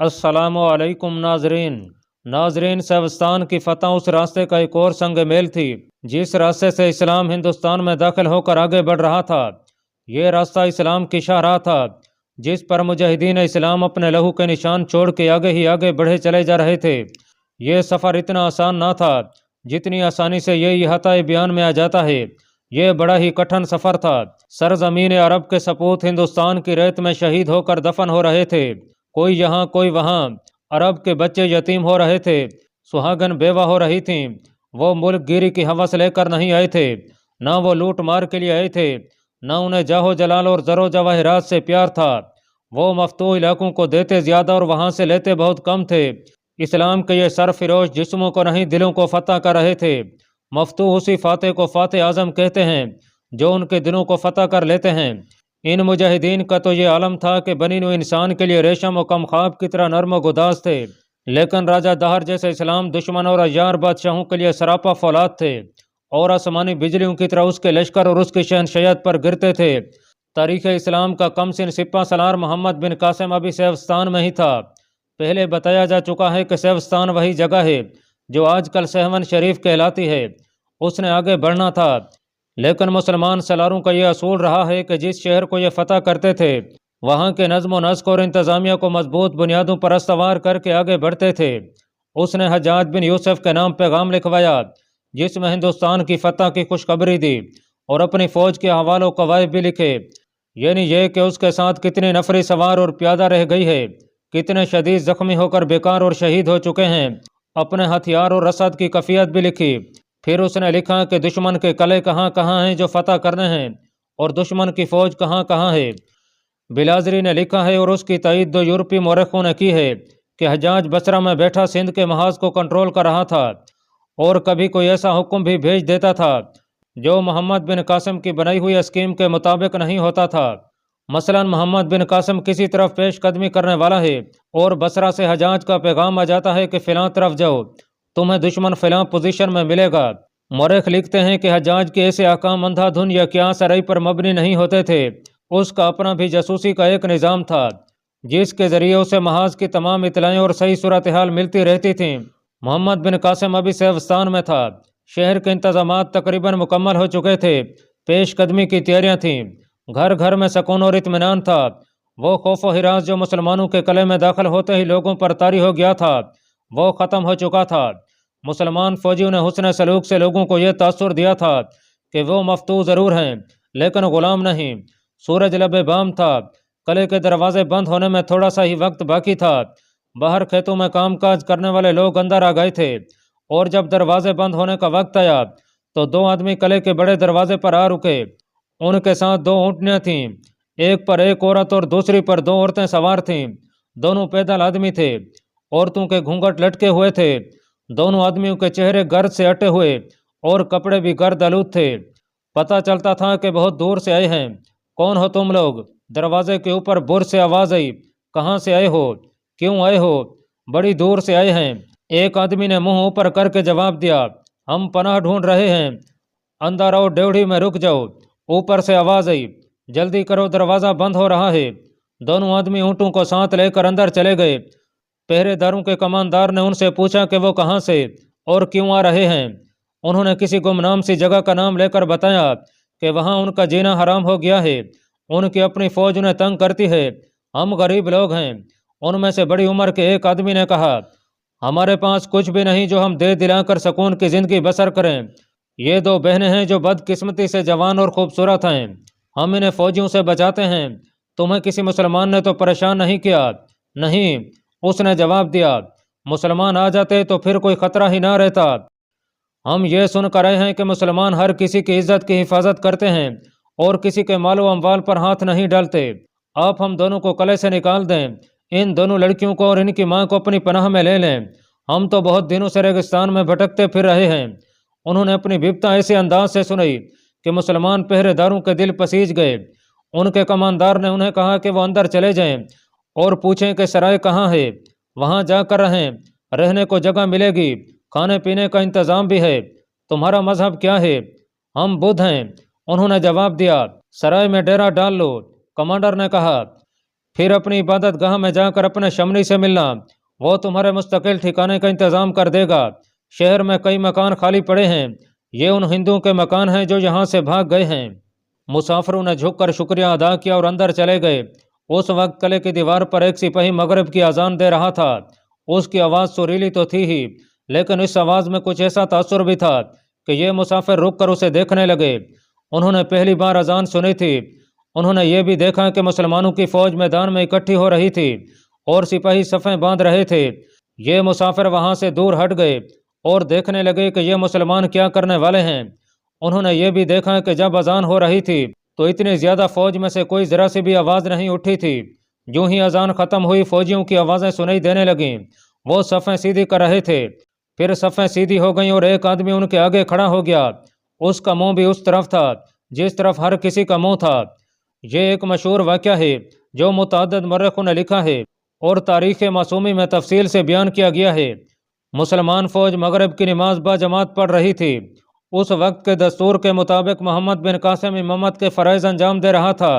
अस्सलामुअलैकुम नाजरीन सवस्तान की फ़तह उस रास्ते का एक और संग मेल थी जिस रास्ते से इस्लाम हिंदुस्तान में दाखिल होकर आगे बढ़ रहा था। ये रास्ता इस्लाम की शाहराह था जिस पर मुजाहिदीन इस्लाम अपने लहू के निशान छोड़ के आगे ही आगे बढ़े चले जा रहे थे। ये सफ़र इतना आसान ना था जितनी आसानी से ये इहाता बयान में आ जाता है। ये बड़ा ही कठिन सफ़र था। सरजमीन अरब के सपूत हिंदुस्तान की रेत में शहीद होकर दफन हो रहे थे। कोई यहाँ कोई वहाँ। अरब के बच्चे यतीम हो रहे थे, सुहागन बेवा हो रही थीं। वो मुल्क गिरी की हवस लेकर नहीं आए थे, ना वो लूट मार के लिए आए थे, ना उन्हें जाहो जलाल और जरो जवाहरात से प्यार था। वो मफतूह इलाकों को देते ज़्यादा और वहाँ से लेते बहुत कम थे। इस्लाम के ये सरफिरोश जिस्मों को नहीं दिलों को फतह कर रहे थे। मफतूह उसी फातह को फातह आज़म कहते हैं जो उनके दिलों को फतह कर लेते हैं। इन मुजाहिदीन का तो ये आलम था कि बनी नू इंसान के लिए रेशम और कम ख्वाब की तरह नर्म गुदाज थे, लेकिन राजा दहर जैसे इस्लाम दुश्मन और अय्यार बादशाहों के लिए सरापा फौलाद थे और आसमानी बिजलियों की तरह उसके लश्कर और उसकी शहनशयत पर गिरते थे। तारीख़ इस्लाम का कमसिन सिपा सलार मोहम्मद बिन कासिम अभी सेवस्तान में ही था। पहले बताया जा चुका है कि सेवस्तान वही जगह है जो आजकल सहवन शरीफ कहलाती है। उसने आगे बढ़ना था, लेकिन मुसलमान सलारों का यह असूल रहा है कि जिस शहर को ये फतह करते थे वहाँ के नज़्म व नस्क और इंतज़ामिया को मजबूत बुनियादों पर अस्तवार करके आगे बढ़ते थे। उसने हज्जाज बिन यूसुफ के नाम पैगाम लिखवाया जिसमें हिंदुस्तान की फतह की खुशखबरी दी और अपनी फ़ौज के हवालों कवायद भी लिखे, यानी यह कि उसके साथ कितनी नफरी सवार और प्यादा रह गई है, कितने शदीद ज़ख्मी होकर बेकार और शहीद हो चुके हैं। अपने हथियार और रसद की कफ़ियत भी लिखी। फिर उसने लिखा कि दुश्मन के कले कहाँ कहाँ हैं जो फतह करने हैं और दुश्मन की फ़ौज कहाँ कहाँ है। बिलाजरी ने लिखा है और उसकी तईद दो यूरोपी मौरखों ने की है कि हज्जाज बसरा में बैठा सिंध के महाज को कंट्रोल कर रहा था और कभी कोई ऐसा हुक्म भी भेज देता था जो मोहम्मद बिन कासिम की बनाई हुई स्कीम के मुताबिक नहीं होता था। मसलन मोहम्मद बिन कासिम किसी तरफ पेश कदमी करने वाला है और बसरा से हज्जाज का पैगाम आ जाता है कि फ़िलां तरफ जाओ, तुम्हें दुश्मन फ़िलां पोजीशन में मिलेगा। मौरख लिखते हैं कि हज्जाज के ऐसे अहकाम अंधाधुन या क्या सराई पर मबनी नहीं होते थे। उसका अपना भी जासूसी का एक निज़ाम था जिसके ज़रिए उसे महाज की तमाम इतलाएँ और सही सूरत हाल मिलती रहती थीं। मोहम्मद बिन कासिम अभी सेवस्तान में था। शहर के इंतज़ामात तकरीबन मुकम्मल हो चुके थे। पेश कदमी की तैयारियाँ थीं। घर घर में सकून और इत्मीनान था। वो खौफ व हिरास जो मुसलमानों के कले में दाखिल होते ही लोगों पर तारी हो गया था वो ख़त्म हो चुका था। मुसलमान फौजियों ने हुस्न सलूक से लोगों को यह तासुर दिया था कि वो मफतू ज़रूर हैं लेकिन ग़ुलाम नहीं। सूरज लबे बाम था। कले के दरवाजे बंद होने में थोड़ा सा ही वक्त बाकी था। बाहर खेतों में कामकाज करने वाले लोग अंदर आ गए थे और जब दरवाजे बंद होने का वक्त आया तो दो आदमी कले के बड़े दरवाजे पर आ रुके। उनके साथ दो ऊँटनियाँ थीं, एक पर एक औरत और दूसरी पर दो औरतें सवार थीं। दोनों पैदल आदमी थे। औरतों के घूंघट लटके हुए थे। दोनों आदमियों के चेहरे गर्द से अटे हुए और कपड़े भी गर्द आलूद थे। पता चलता था कि बहुत दूर से आए हैं। कौन हो तुम लोग? दरवाजे के ऊपर बुर से आवाज़ आई। कहाँ से आए हो? क्यों आए हो? बड़ी दूर से आए हैं। एक आदमी ने मुंह ऊपर करके जवाब दिया, हम पनाह ढूंढ रहे हैं। अंदर आओ, ड्योढ़ी में रुक जाओ। ऊपर से आवाज़ आई, जल्दी करो, दरवाज़ा बंद हो रहा है। दोनों आदमी ऊँटों को साथ लेकर अंदर चले गए। पहरेदारों के कमानदार ने उनसे पूछा कि वो कहाँ से और क्यों आ रहे हैं। उन्होंने किसी गुमनाम सी जगह का नाम लेकर बताया कि वहाँ उनका जीना हराम हो गया है। उनकी अपनी फ़ौज उन्हें तंग करती है। हम गरीब लोग हैं। उनमें से बड़ी उम्र के एक आदमी ने कहा, हमारे पास कुछ भी नहीं जो हम दे दिलाकर सकून की ज़िंदगी बसर करें। ये दो बहनें हैं जो बदकिस्मती से जवान और खूबसूरत हैं। हम इन्हें फ़ौजियों से बचाते हैं। तुम्हें किसी मुसलमान ने तो परेशान नहीं किया? नहीं, उसने जवाब दिया। मुसलमान आ जाते तो फिर कोई ख़तरा ही ना रहता। हम ये सुनकर आए हैं कि मुसलमान हर किसी की इज्जत की हिफाजत करते हैं और किसी के मालो अमवाल पर हाथ नहीं डालते। आप हम दोनों को कले से निकाल दें। इन दोनों लड़कियों को और इनकी माँ को अपनी पनाह में ले लें। हम तो बहुत दिनों से रेगिस्तान में भटकते फिर रहे हैं। उन्होंने अपनी विपता ऐसे अंदाज से सुनाई कि मुसलमान पहरेदारों के दिल पसीज गए। उनके कमानदार ने उन्हें कहा कि वो अंदर चले जाएं और पूछें कि सराय कहाँ है, वहाँ जाकर रहें, रहने को जगह मिलेगी, खाने पीने का इंतज़ाम भी है। तुम्हारा मजहब क्या है? हम बुद्ध हैं। उन्होंने जवाब दिया, सराय में डेरा डाल लो। कमांडर ने कहा, फिर अपनी इबादत गाह में जाकर अपने शमनी से मिलना, वो तुम्हारे मुस्तकिल ठिकाने का इंतज़ाम कर देगा। शहर में कई मकान खाली पड़े हैं, ये उन हिंदुओं के मकान हैं जो यहाँ से भाग गए हैं। मुसाफिरों ने झुककर शुक्रिया अदा किया और अंदर चले गए। उस वक्त किले की दीवार पर एक सिपाही मगरिब की अजान दे रहा था। उसकी आवाज़ सुरीली तो थी ही, लेकिन इस आवाज़ में कुछ ऐसा तासुर भी था कि ये मुसाफिर रुक कर उसे देखने लगे। उन्होंने पहली बार अजान सुनी थी। उन्होंने ये भी देखा कि मुसलमानों की फौज मैदान में इकट्ठी हो रही थी और सिपाही सफ़ें बांध रहे थे। ये मुसाफिर वहाँ से दूर हट गए और देखने लगे कि ये मुसलमान क्या करने वाले हैं। उन्होंने ये भी देखा कि जब अजान हो रही थी तो इतनी ज़्यादा फौज में से कोई ज़रा सी भी आवाज़ नहीं उठी थी। यूं ही अजान ख़त्म हुई, फौजियों की आवाज़ें सुनाई देने लगीं। वो सफ़ें सीधी कर रहे थे, फिर सफ़ें सीधी हो गईं और एक आदमी उनके आगे खड़ा हो गया। उसका मुंह भी उस तरफ था जिस तरफ हर किसी का मुंह था। ये एक मशहूर वाक़या है जो मुतअद्दिद मौरख़ों ने लिखा है और तारीख़ मासूमी में तफसील से बयान किया गया है। मुसलमान फ़ौज मगरिब की नमाज बाजमात पढ़ रही थी। उस वक्त के दस्तूर के मुताबिक मोहम्मद बिन कासिम इमामत के फ़राइज़ अंजाम दे रहा था।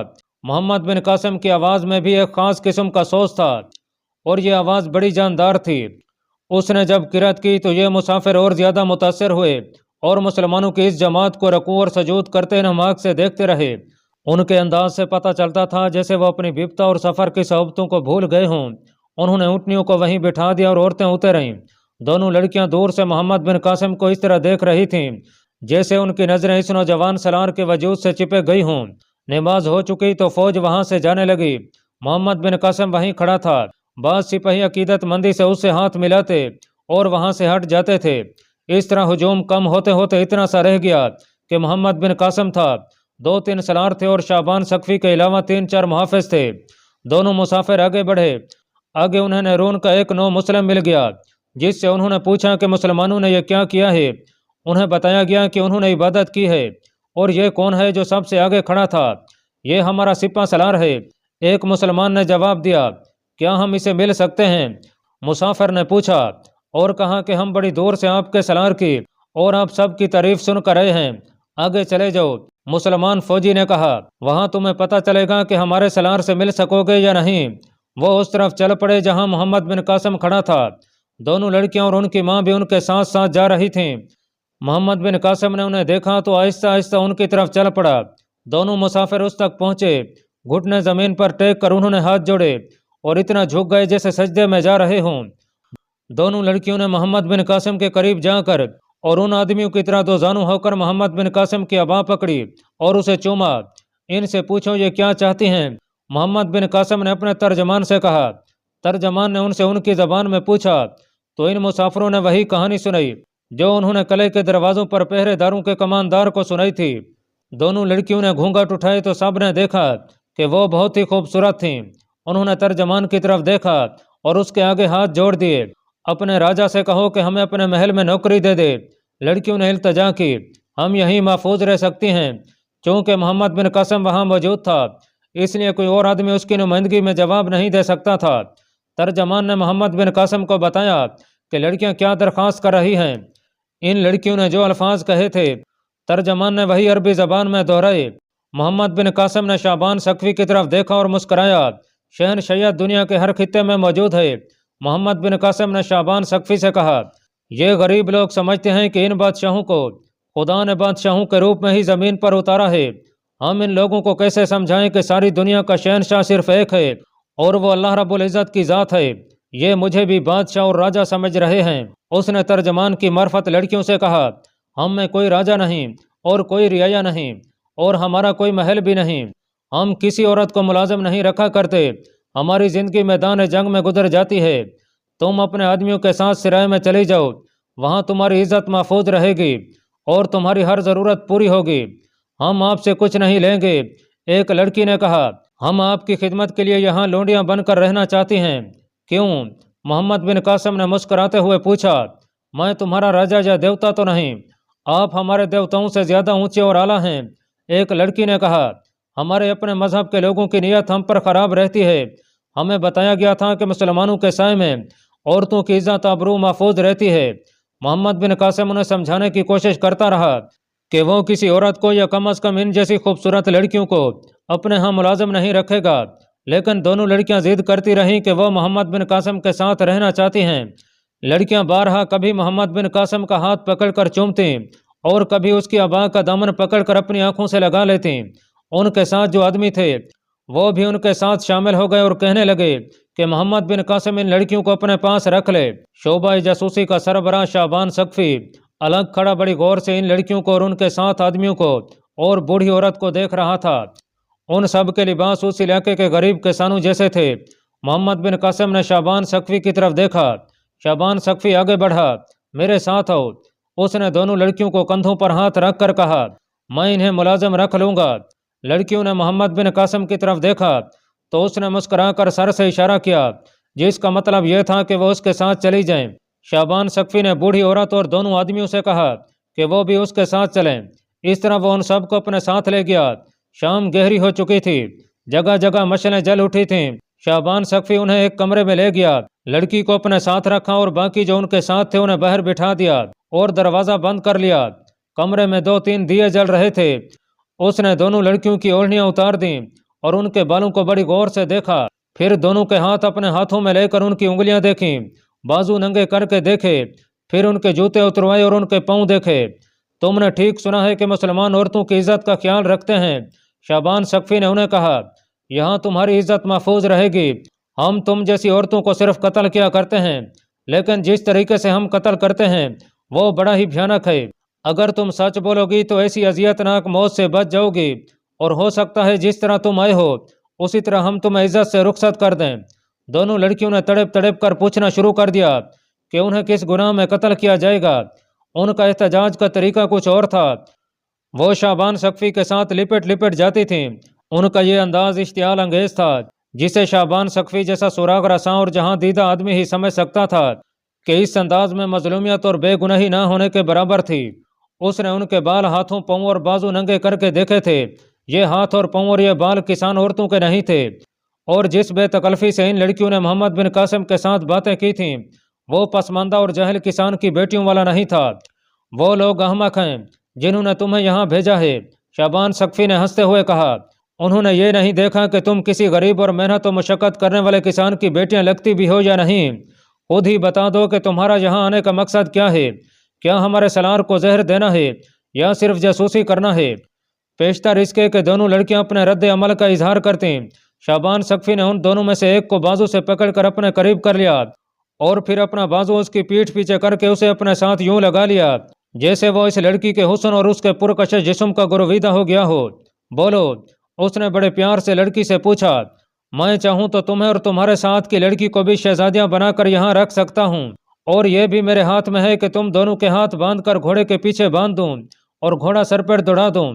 मोहम्मद बिन कासिम की आवाज़ में भी एक ख़ास किस्म का सोच था और ये आवाज़ बड़ी जानदार थी। उसने जब किरात की तो ये मुसाफिर और ज़्यादा मुतासर हुए और मुसलमानों की इस जमात को रकू और सजूद करते नमाक से देखते रहे। उनके अंदाज से पता चलता था जैसे वो अपनी विपता और सफ़र की सोबतों को भूल गए हों। उन्होंने ऊँटनियों को वहीं बिठा दिया और औरतें उतर रहीं। दोनों लड़कियां दूर से मोहम्मद बिन कासिम को इस तरह देख रही थीं जैसे उनकी नज़रें इस नौजवान सलार के वजूद से चिपक गई हों। नमाज हो चुकी तो फौज वहां से जाने लगी। मोहम्मद बिन कासिम वहीं खड़ा था। बाद सिपाही अकीदतमंदी से उससे हाथ मिलाते और वहां से हट जाते थे। इस तरह हुजूम कम होते होते इतना सा रह गया कि मोहम्मद बिन कासिम था, 2-3 सलार थे और शाबान सकफी के अलावा 3-4 मुहाफिज थे। दोनों मुसाफिर आगे बढ़े। आगे उन्हें नरून का एक नौ मुस्लिम मिल गया जिससे उन्होंने पूछा कि मुसलमानों ने यह क्या किया है। उन्हें बताया गया कि उन्होंने इबादत की है। और ये कौन है जो सबसे आगे खड़ा था? ये हमारा सिपा सलार है। एक मुसलमान ने जवाब दिया, क्या हम इसे मिल सकते हैं? मुसाफिर ने पूछा और कहा कि हम बड़ी दूर से आपके सलार की और आप सब की तारीफ सुन कर रहे हैं, आगे चले जाओ। मुसलमान फौजी ने कहा, वहाँ तुम्हें पता चलेगा कि हमारे सलार से मिल सकोगे या नहीं। वो उस तरफ चल पड़े जहाँ मोहम्मद बिन कासिम खड़ा था। दोनों लड़कियां और उनकी माँ भी उनके साथ साथ जा रही थीं। मोहम्मद बिन कासिम ने उन्हें देखा तो आहिस्ता आहिस्ता उनकी तरफ चल पड़ा। दोनों मुसाफिर उस तक पहुंचे। घुटने जमीन पर टेक कर उन्होंने हाथ जोड़े और इतना झुक गए जैसे सजदे में जा रहे हों। दोनों लड़कियों ने मोहम्मद बिन कासिम के करीब जाकर और उन आदमियों की तरह दो जानू होकर मोहम्मद बिन कासिम की अबा पकड़ी और उसे चूमा। इनसे पूछो ये क्या चाहती हैं? मोहम्मद बिन कासिम ने अपने तर्जमान से कहा। तर्जमान ने उनसे उनकी ज़बान में पूछा तो इन मुसाफिरों ने वही कहानी सुनाई जो उन्होंने किले के दरवाज़ों पर पहरेदारों के कमानदार को सुनाई थी। दोनों लड़कियों ने घूंघट उठाए तो सब ने देखा कि वो बहुत ही खूबसूरत थीं। उन्होंने तर्जमान की तरफ देखा और उसके आगे हाथ जोड़ दिए। अपने राजा से कहो कि हमें अपने महल में नौकरी दे दे। लड़कियों ने इल्तजा की, हम यहीं महफूज रह सकती हैं। चूँकि मोहम्मद बिन कासिम वहाँ मौजूद था इसलिए कोई और आदमी उसकी नुमाइंदगी में जवाब नहीं दे सकता था। तर्जमान ने मोहम्मद बिन कासिम को बताया कि लड़कियां क्या दरख्वास्त कर रही हैं। इन लड़कियों ने जो अल्फाज कहे थे तर्जमान ने वही अरबी ज़बान में दोहराए। मोहम्मद बिन कासिम ने शाबान सकवी की तरफ देखा और मुस्कराया। शहनशाह दुनिया के हर खित्ते में मौजूद है। मोहम्मद बिन कासिम ने शाबान सकवी से कहा, ये गरीब लोग समझते हैं कि इन बादशाहों को खुदा ने बादशाहों के रूप में ही ज़मीन पर उतारा है। हम इन लोगों को कैसे समझाएं कि सारी दुनिया का शहनशाह सिर्फ एक है और वो अल्लाह रब्बुल इज़्ज़त की ज़ात है। ये मुझे भी बादशाह और राजा समझ रहे हैं। उसने तर्जमान की मार्फत लड़कियों से कहा, हम में कोई राजा नहीं और कोई रियाया नहीं और हमारा कोई महल भी नहीं। हम किसी औरत को मुलाजिम नहीं रखा करते। हमारी ज़िंदगी मैदान जंग में गुजर जाती है। तुम अपने आदमियों के साथ सिराय में चली जाओ, वहाँ तुम्हारी इज़्ज़त महफूज रहेगी और तुम्हारी हर ज़रूरत पूरी होगी। हम आपसे कुछ नहीं लेंगे। एक लड़की ने कहा, हम आपकी खिदमत के लिए यहाँ लोंडियाँ बनकर रहना चाहती हैं। क्यों? मोहम्मद बिन कासिम ने मुस्कराते हुए पूछा, मैं तुम्हारा राजा या देवता तो नहीं, आप हमारे देवताओं से ज़्यादा ऊंचे और आला हैं। एक लड़की ने कहा, हमारे अपने मजहब के लोगों की नीयत हम पर ख़राब रहती है। हमें बताया गया था कि मुसलमानों के साए में औरतों की इज़्ज़त आबरू महफूज रहती है। मोहम्मद बिन कासिम उन्हें समझाने की कोशिश करता रहा कि वो किसी औरत को या कम अज़ कम इन जैसी खूबसूरत लड़कियों को अपने यहाँ मुलाजिम नहीं रखेगा। لیکن دونوں لڑکیاں ضد کرتی رہیں کہ وہ محمد بن قاسم کے ساتھ رہنا چاہتی ہیں۔ لڑکیاں بارہا کبھی محمد بن قاسم کا ہاتھ پکڑ کر چومتیں اور کبھی اس کی ابا کا دامن پکڑ کر اپنی آنکھوں سے لگا لیتیں۔ ان کے ساتھ جو آدمی تھے وہ بھی ان کے ساتھ شامل ہو گئے اور کہنے لگے کہ محمد بن قاسم ان لڑکیوں کو اپنے پاس رکھ لے۔ شعبہ جاسوسی کا سربراہ شعبان ثقفی الگ کھڑا بڑی غور سے ان لڑکیوں کو اور ان کے ساتھ آدمیوں کو اور بوڑھی عورت کو دیکھ رہا تھا۔ ان سب کے لباس اس علاقے کے غریب کسانوں جیسے تھے۔ محمد بن قاسم نے شعبان ثقفی کی طرف دیکھا۔ شعبان ثقفی آگے بڑھا، میرے ساتھ آؤ۔ اس نے دونوں لڑکیوں کو کندھوں پر ہاتھ رکھ کر کہا، میں انہیں ملازم رکھ لوں گا۔ لڑکیوں نے محمد بن قاسم کی طرف دیکھا تو اس نے مسکرا کر سر سے اشارہ کیا، جس کا مطلب یہ تھا کہ وہ اس کے ساتھ چلی جائیں۔ شعبان ثقفی نے بوڑھی عورت اور دونوں آدمیوں سے کہا کہ وہ بھی اس کے ساتھ چلیں۔ اس طرح وہ ان سب کو اپنے ساتھ لے گیا۔ شام گہری ہو چکی تھی، جگہ جگہ مشعلیں جل اٹھی تھیں۔ شعبان ثقفی انہیں ایک کمرے میں لے گیا، لڑکی کو اپنے ساتھ رکھا اور باقی جو ان کے ساتھ تھے انہیں باہر بٹھا دیا اور دروازہ بند کر لیا۔ کمرے میں 2-3 دیے جل رہے تھے۔ اس نے دونوں لڑکیوں کی اوڑھنیاں اتار دیں اور ان کے بالوں کو بڑی غور سے دیکھا۔ پھر دونوں کے ہاتھ اپنے ہاتھوں میں لے کر ان کی انگلیاں دیکھیں، بازو ننگے کر کے دیکھے، پھر ان کے جوتے اتروائے اور ان کے پاؤں دیکھے۔ تم نے ٹھیک سنا ہے کہ مسلمان عورتوں کی عزت کا خیال رکھتے ہیں۔ شعبان ثقفی نے انہیں کہا، یہاں تمہاری عزت محفوظ رہے گی۔ ہم تم جیسی عورتوں کو صرف قتل کیا کرتے ہیں، لیکن جس طریقے سے ہم قتل کرتے ہیں وہ بڑا ہی بھیانک ہے۔ اگر تم سچ بولو گی تو ایسی اذیت ناک موت سے بچ جاؤ گی، اور ہو سکتا ہے جس طرح تم آئے ہو اسی طرح ہم تمہیں عزت سے رخصت کر دیں۔ دونوں لڑکیوں نے تڑپ تڑپ کر پوچھنا شروع کر دیا کہ انہیں کس گناہ میں قتل کیا جائے گا۔ ان کا احتجاج کا طریقہ کچھ اور تھا۔ وہ شعبان ثقفی کے ساتھ لپٹ لپٹ جاتی تھیں۔ ان کا یہ انداز اشتعال انگیز تھا جسے شعبان ثقفی جیسا سراغ رساں اور جہاں دیدہ آدمی ہی سمجھ سکتا تھا کہ اس انداز میں مظلومیت اور بے گناہی نہ ہونے کے برابر تھی۔ اس نے ان کے بال، ہاتھوں، پاؤں اور بازو ننگے کر کے دیکھے تھے۔ یہ ہاتھ اور پاؤں اور یہ بال کسان عورتوں کے نہیں تھے، اور جس بے تکلفی سے ان لڑکیوں نے محمد بن قاسم کے ساتھ باتیں کی تھیں وہ پسماندہ اور جاہل کسان کی بیٹیوں والا نہیں تھا۔ وہ لوگ احمق ہیں جنہوں نے تمہیں یہاں بھیجا ہے۔ شعبان ثقفی نے ہنستے ہوئے کہا، انہوں نے یہ نہیں دیکھا کہ تم کسی غریب اور محنت و مشقت کرنے والے کسان کی بیٹیاں لگتی بھی ہو یا نہیں۔ خود ہی بتا دو کہ تمہارا یہاں آنے کا مقصد کیا ہے؟ کیا ہمارے سالار کو زہر دینا ہے یا صرف جاسوسی کرنا ہے؟ پیشتر اس کے کہ دونوں لڑکیاں اپنے رد عمل کا اظہار کرتیں۔ شعبان ثقفی نے ان دونوں میں سے ایک کو بازو سے پکڑ کر اپنے قریب کر لیا اور پھر اپنا بازو اس کی پیٹھ پیچھے کر کے اسے اپنے ساتھ یوں لگا لیا جیسے وہ اس لڑکی کے حسن اور اس کے پرکشش جسم کا گرویدہ ہو گیا ہو۔ بولو، اس نے بڑے پیار سے لڑکی سے پوچھا۔ میں چاہوں تو تمہیں اور تمہارے ساتھ کی لڑکی کو بھی شہزادیاں بنا کر یہاں رکھ سکتا ہوں، اور یہ بھی میرے ہاتھ میں ہے کہ تم دونوں کے ہاتھ باندھ کر گھوڑے کے پیچھے باندھ دوں اور گھوڑا سر پر دوڑا دوں۔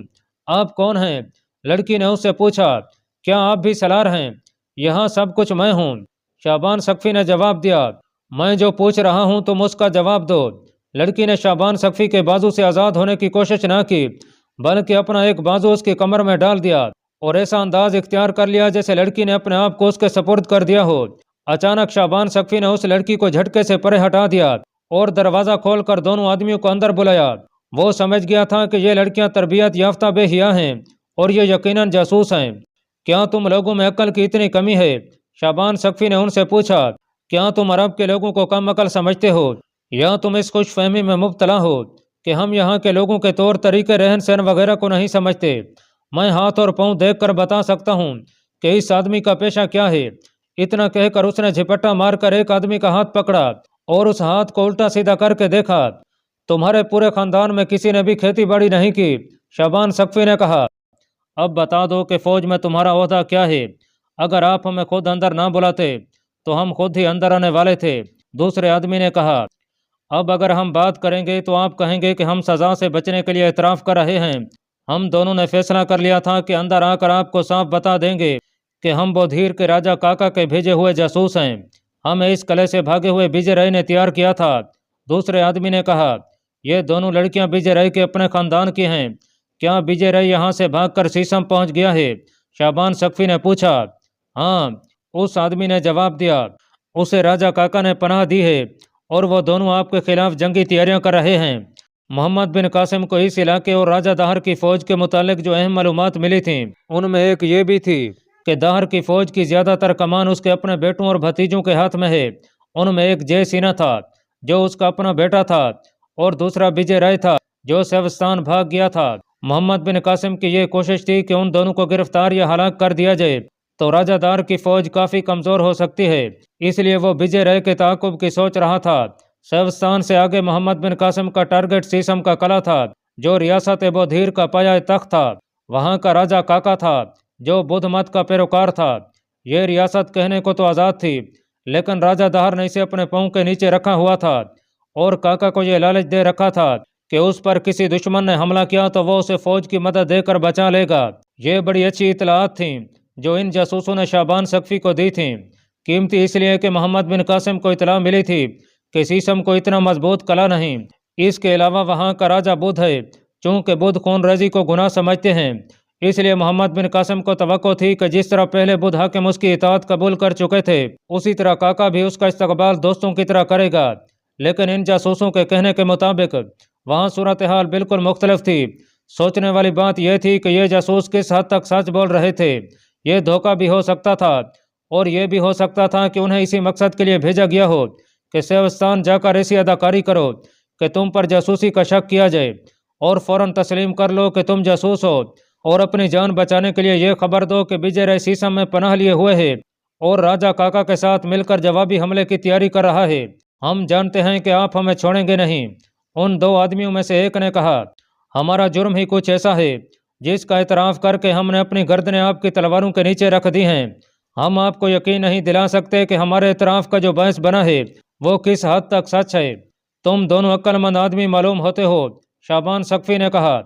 آپ کون ہیں؟ لڑکی نے اس سے پوچھا۔ کیا آپ بھی سالار ہیں؟ یہاں سب کچھ میں ہوں۔ شعبان ثقفی نے جواب دیا، میں جو پوچھ رہا ہوں تم اس کا جواب دو۔ لڑکی نے شعبان ثقفی کے بازو سے آزاد ہونے کی کوشش نہ کی، بلکہ اپنا ایک بازو اس کی کمر میں ڈال دیا اور ایسا انداز اختیار کر لیا جیسے لڑکی نے اپنے آپ کو اس کے سپرد کر دیا ہو۔ اچانک شعبان ثقفی نے اس لڑکی کو جھٹکے سے پرے ہٹا دیا اور دروازہ کھول کر دونوں آدمیوں کو اندر بلایا۔ وہ سمجھ گیا تھا کہ یہ لڑکیاں تربیت یافتہ بے حیا ہیں اور یہ یقیناً جاسوس ہیں۔ کیا تم لوگوں میں عقل کی اتنی کمی ہے؟ شعبان ثقفی نے ان سے پوچھا۔ کیا تم عرب کے لوگوں کو کم عقل سمجھتے ہو یا تم اس خوش فہمی میں مبتلا ہو کہ ہم یہاں کے لوگوں کے طور طریقے، رہن سہن وغیرہ کو نہیں سمجھتے؟ میں ہاتھ اور پاؤں دیکھ کر بتا سکتا ہوں کہ اس آدمی کا پیشہ کیا ہے۔ اتنا کہہ کر اس نے جھپٹا مار کر ایک آدمی کا ہاتھ پکڑا اور اس ہاتھ کو الٹا سیدھا کر کے دیکھا۔ تمہارے پورے خاندان میں کسی نے بھی کھیتی باڑی نہیں کی؟ شعبان ثقفی نے کہا۔ اب بتا دو کہ فوج میں تمہارا عہدہ کیا ہے؟ اگر آپ ہمیں خود اندر نہ بلاتے تو ہم خود ہی اندر آنے والے تھے، دوسرے آدمی نے کہا۔ اب اگر ہم بات کریں گے تو آپ کہیں گے کہ ہم سزا سے بچنے کے لیے اعتراف کر رہے ہیں۔ ہم دونوں نے فیصلہ کر لیا تھا کہ اندر آ کر آپ کو صاف بتا دیں گے کہ ہم بودھیر کے راجہ کاکا کے بھیجے ہوئے جاسوس ہیں۔ ہمیں اس قلعے سے بھاگے ہوئے وجے رائے نے تیار کیا تھا۔ دوسرے آدمی نے کہا، یہ دونوں لڑکیاں وجے رائے کے اپنے خاندان کی ہیں۔ کیا وجے رائے یہاں سے بھاگ کر سیسم پہنچ گیا ہے؟ شعبان ثقفی نے پوچھا۔ ہاں، اس آدمی نے جواب دیا، اسے راجہ کاکا نے پناہ دی ہے اور وہ دونوں آپ کے خلاف جنگی تیاریاں کر رہے ہیں۔ محمد بن قاسم کو اس علاقے اور راجہ دہر کی فوج کے متعلق جو اہم معلومات ملی تھیں ان میں ایک یہ بھی تھی کہ दाहर की फौज की ज़्यादातर कमान उसके अपने बेटों और भतीजों के हाथ में है। उनमें एक जय सिन्हा था जो उसका अपना बेटा था और दूसरा विजय राय था जो सेवस्तान भाग गया था। मोहम्मद बिन कासिम की यह कोशिश थी कि उन दोनों को गिरफ्तार या हलाक कर दिया जाए तो राजा दाहर की फौज काफ़ी कमज़ोर हो सकती है, इसलिए वो विजय राय के ताक़ुब की सोच रहा था। सेवस्तान से आगे मोहम्मद बिन कासिम का टारगेट सीसम का कला था जो रियासत बोधीर का पाया तख्त था। वहाँ का राजा काका था जो बुद्ध मत का पैरोकार था। यह रियासत कहने को तो आज़ाद थी, लेकिन राजा दाहर ने इसे अपने पाँव के नीचे रखा हुआ था और काका को यह लालच दे रखा था कि उस पर किसी दुश्मन ने हमला किया तो वो उसे फौज की मदद देकर बचा लेगा। ये बड़ी अच्छी इतलात थीं जो इन जासूसों ने शाबान सक्फी को दी थीं। कीमती इसलिए कि मोहम्मद बिन कासिम को इतला मिली थी कि सीसम को इतना मजबूत कला नहीं। इसके अलावा वहाँ का राजा बुद्ध है, चूँकि बुद्ध खून रेजी को गुनाह समझते हैं, इसलिए मोहम्मद बिन कासिम को तवक्को थी कि जिस तरह पहले बुद्ध हाकिम उसकी इताअत कबूल कर चुके थे उसी तरह काका भी उसका इस्तकबाल दोस्तों की तरह करेगा। लेकिन इन जासूसों के कहने के मुताबिक वहाँ सूरत हाल बिल्कुल मुख्तलिफ थी। सोचने वाली बात यह थी कि ये जासूस किस हद तक सच बोल रहे थे। ये धोखा भी हो सकता था और यह भी हो सकता था कि उन्हें इसी मकसद के लिए भेजा गया हो कि सेवस्तान जाकर ऐसी अदाकारी करो कि तुम पर जासूसी का शक किया जाए और फौरन तस्लीम कर लो कि तुम जासूस हो और अपनी जान बचाने के लिए यह खबर दो कि विजय राय सीसम में पनाह लिए हुए है और राजा काका के साथ मिलकर जवाबी हमले की तैयारी कर रहा है। हम जानते हैं कि आप हमें छोड़ेंगे नहीं। उन दो आदमियों में से एक ने कहा, हमारा जुर्म ही कुछ ऐसा है जिसका एतराफ़ करके हमने अपनी गर्दनें आपकी तलवारों के नीचे रख दी हैं। हम आपको यकीन नहीं दिला सकते कि हमारे एतराफ़ का जो बहस बना है वो किस हद तक सच है। तुम दोनों अक्लमंद आदमी मालूम होते हो, शाबान सक्फी ने कहा,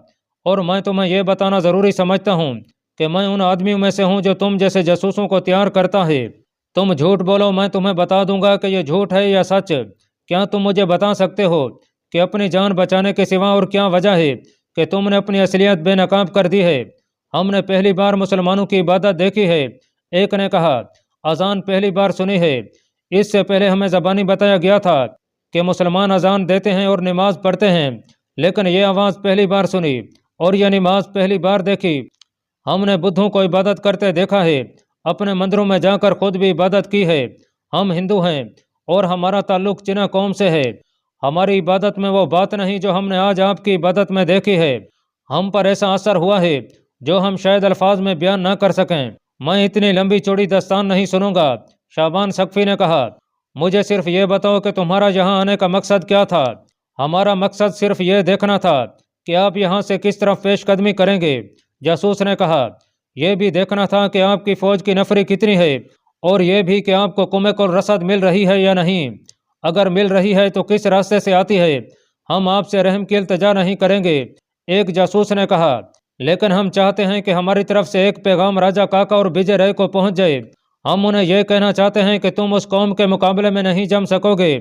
और मैं तुम्हें यह बताना ज़रूरी समझता हूँ कि मैं उन आदमियों में से हूँ जो तुम जैसे जासूसों को तैयार करता है। तुम झूठ बोलो, मैं तुम्हें बता दूंगा कि यह झूठ है या सच। क्या तुम मुझे बता सकते हो कि अपनी जान बचाने के सिवा और क्या वजह है कि तुमने अपनी असलियत बेनकाब कर दी है? हमने पहली बार मुसलमानों की इबादत देखी है, एक ने कहा। अजान पहली बार सुनी है। इससे पहले हमें ज़बानी बताया गया था कि मुसलमान अजान देते हैं और नमाज पढ़ते हैं, लेकिन यह आवाज़ पहली बार सुनी और यह नमाज पहली बार देखी। हमने बुद्धों को इबादत करते देखा है, अपने मंदिरों में जाकर खुद भी इबादत की है। हम हिंदू हैं और हमारा ताल्लुक चिना कौम से है। हमारी इबादत में वो बात नहीं जो हमने आज आपकी इबादत में देखी है। हम पर ऐसा असर हुआ है जो हम शायद अल्फाज में बयान ना कर सकें। मैं इतनी लंबी चौड़ी दास्तान नहीं सुनूंगा, शाबान सक्फी ने कहा। मुझे सिर्फ ये बताओ कि तुम्हारा यहाँ आने का मकसद क्या था? हमारा मकसद सिर्फ ये देखना था कि आप यहाँ से किस तरफ पेशकदमी करेंगे, जासूस ने कहा। यह भी देखना था कि आपकी फ़ौज की नफरी कितनी है और यह भी कि आपको कुमक और रसद मिल रही है या नहीं। अगर मिल रही है तो किस रास्ते से आती है। हम आपसे रहम की इल्तिजा नहीं करेंगे, एक जासूस ने कहा, लेकिन हम चाहते हैं कि हमारी तरफ से एक पैगाम राजा काका और विजय राय को पहुंच जाए। हम उन्हें यह कहना चाहते हैं कि तुम उस कौम के मुकाबले में नहीं जम सकोगे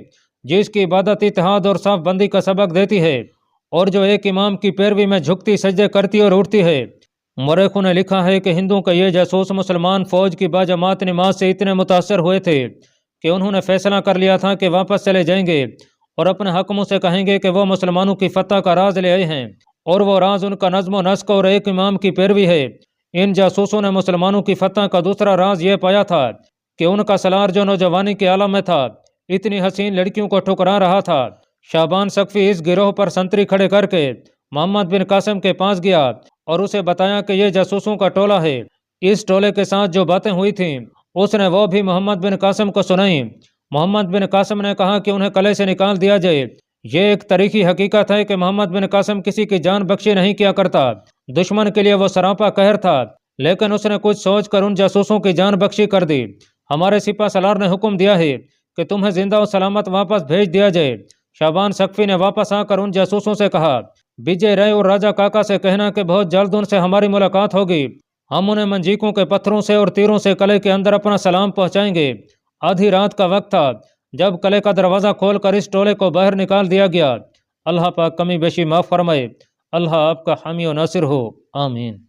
जिसकी इबादत इत्तेहाद और साफ बंदी का सबक देती है और जो एक इमाम की पैरवी में झुकती सजदे करती और उठती है। मौरखों ने लिखा है कि हिंदुओं का ये जासूस मुसलमान फौज की बाजमात नमाज से इतने मुतासर हुए थे कि उन्होंने फैसला कर लिया था कि वापस चले जाएंगे और अपने हकमों से कहेंगे कि वो मुसलमानों की फतह का राज ले आए हैं और वो राज उनका नज़्म नस्क और एक इमाम की पैरवी है। इन जासूसों ने मुसलमानों की फतह का दूसरा राज ये पाया था कि उनका सलार जो नौजवानी के आलम में था इतनी हसीन लड़कियों को ठुकरा रहा था। शाबान सक्फी इस गिरोह पर संतरी खड़े करके मोहम्मद बिन कासिम के पास गया और उसे बताया कि यह जासूसों का टोला है। इस टोले के साथ जो बातें हुई थीं उसने वो भी मोहम्मद बिन कासिम को सुनाई। मोहम्मद बिन कासिम ने कहा कि उन्हें कले से निकाल दिया जाए। ये एक तारीखी हकीकत है कि मोहम्मद बिन कासिम किसी की जान बख्शी नहीं किया करता। दुश्मन के लिए वो सरापा कहर था, लेकिन उसने कुछ सोच कर उन जासूसों की जान बख्शी कर दी। हमारे सिपा सलार ने हुक्म दिया है कि तुम्हें जिंदा और सलामत वापस भेज दिया जाए। शाबान सक्फी ने वापस आकर उन जासूसों से कहा, विजय राय और राजा काका से कहना कि बहुत जल्द उनसे हमारी मुलाकात होगी। हम उन्हें मंजीकों के पत्थरों से और तीरों से कले के अंदर अपना सलाम पहुंचाएंगे। आधी रात का वक्त था जब कले का दरवाज़ा खोलकर इस टोले को बाहर निकाल दिया गया। अल्लाह पाक कमी बेशी माफ़ फरमाए। अल्लाह आपका हामी और नासिर हो, आमीन।